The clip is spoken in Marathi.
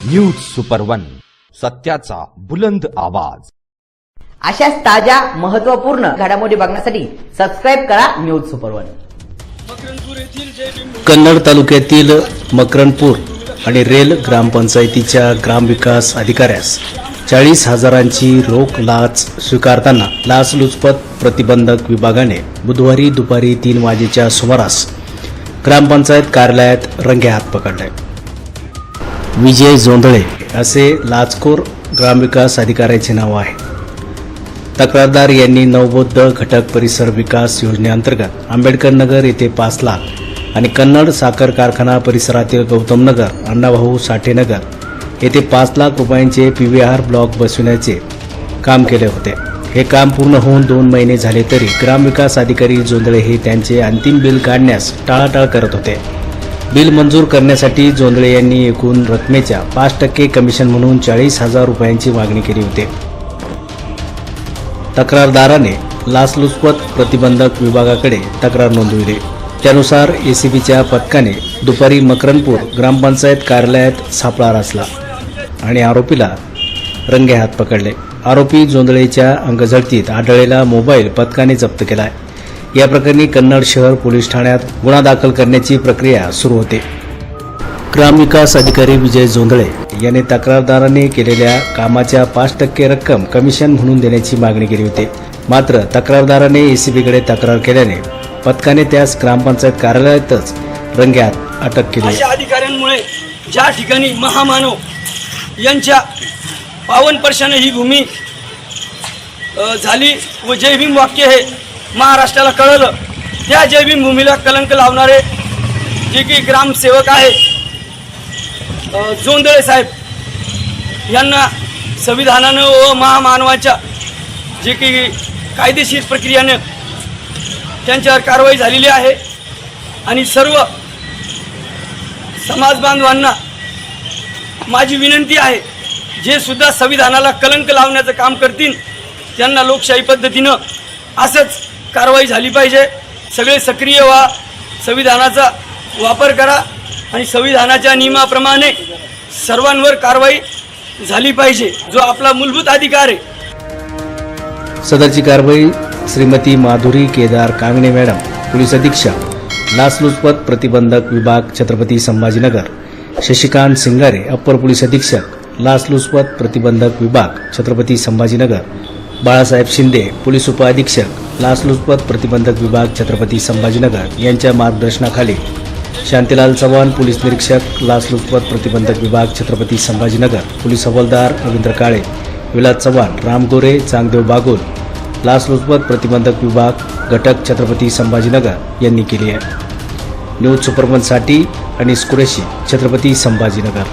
न्यूज सुपर वन, सत्याचा बुलंद आवाज। अशाच ताज्या महत्त्वपूर्ण घडामोडी बघण्यासाठी सबस्क्राइब करा न्यूज सुपर वन। कन्नड तालुक्यातील मकरनपूर आणि रेल ग्रामपंचायतीच्या ग्रामविकास अधिकाऱ्यास 40,000ची रोख लाच स्वीकारताना लाचलुचपत प्रतिबंधक विभागाने बुधवारी दुपारी 3 वाजेच्या सुमारास ग्रामपंचायत कार्यालयात रंगेहात पकडले। विजय जोंधळे असे लाचखोर ग्रामविकास अधिकाऱ्याचे नाव आहे। तक्रारदार यांनी नवबोध घटक परिसर विकास योजनेअंतर्गत आंबेडकर नगर येथे 5 लाख आणि कन्नड साखर कारखाना परिसरातील गौतम नगर, अण्णाभाऊ साठे नगर येथे 5 लाख रुपयांचे पीव्हीआर ब्लॉक बसविण्याचे काम केले होते। हे काम पूर्ण होऊन 2 महिने झाले तरी ग्रामविकास अधिकारी जोंधळे हे त्यांचे अंतिम बिल काढण्यास टाळाटाळ करत होते। बिल मंजूर करण्यासाठी जोंधळे यांनी एकूण रकमेच्या 5% कमिशन म्हणून 40,000 रुपयांची मागणी केली होती। तक्रारदाराने लाचलुचपत प्रतिबंधक विभागाकडे तक्रार नोंदविली। त्यानुसार एसीबीच्या पथकाने दुपारी मकरनपूर ग्रामपंचायत कार्यालयात सापळा रचला आणि आरोपीला रंगेहात पकडले। आरोपी जोंधळेच्या अंगझडतीत आढळलेला मोबाईल पथकाने जप्त केलाय। या प्रकरणी कन्नड शहर पोलीस ठाण्यात गुन्हा दाखल करण्याची प्रक्रिया सुरू होते। ग्रामविकास अधिकारी विजय जोंधळे यांनी तक्रारदाराने केलेल्या कामाच्या 5% रक्कम कमिशन म्हणून देण्याची मागणी केली होती। मात्र तक्रारदाराने एसीबीकडे तक्रार केल्याने पथकाने त्यास ग्रामपंचायत कार्यालयातच रंगेहात अटक केली। अशा अधिकाऱ्यांमुळे ज्या ठिकाणी महामानव यांच्या 52 वर्षाने ही भूमी झाली व जय भीम वाक्य हे महाराष्ट्राला कळलं, त्या जय भीम भूमीला कलंक लावणारे जे की ग्रामसेवक आहेत जोंधळे साहेब यांना संविधानानं व महामानवाच्या जे की कायदेशीर प्रक्रियेने त्यांच्यावर कारवाई झालेली आहे आणि सर्व समाज बांधवांना माझी विनंती आहे, जे सुद्धा संविधानाला कलंक लावण्याचं काम करतील त्यांना लोकशाही पद्धतीनं असंच कारवाई झाली पाहिजे। सगळे सक्रिय व्हा, संविधानाचा वापर करा आणि संविधानाच्या नियमाप्रमाणे सर्वांवर कारवाई झाली पाहिजे, जो आपला मूलभूत अधिकार आहे। सदरची कारवाई श्रीमती माधुरी केदार कांगणे मॅडम, पोलीस अधीक्षक लाचलुचपत प्रतिबंधक विभाग छत्रपती संभाजीनगर, शशिकांत सिंगारे अप्पर पोलीस अधीक्षक लाचलुचपत प्रतिबंधक विभाग छत्रपती संभाजीनगर, बाळासाहेब शिंदे पोलीस उपअधीक्षक लाचलुचपत प्रतिबंधक विभाग छत्रपती संभाजीनगर यांच्या मार्गदर्शनाखाली शांतीलाल चव्हाण पोलीस निरीक्षक लाचलुचपत प्रतिबंधक विभाग छत्रपती संभाजीनगर, पोलीस हवालदार रवींद्र काळे, विलास चव्हाण, राम गोरे, चांगदेव बागुल लाचलुचपत प्रतिबंधक विभाग घटक छत्रपती संभाजीनगर यांनी केली आहे। न्यूज सुपरवनसाठी अनिस कुरेशी, छत्रपती संभाजीनगर।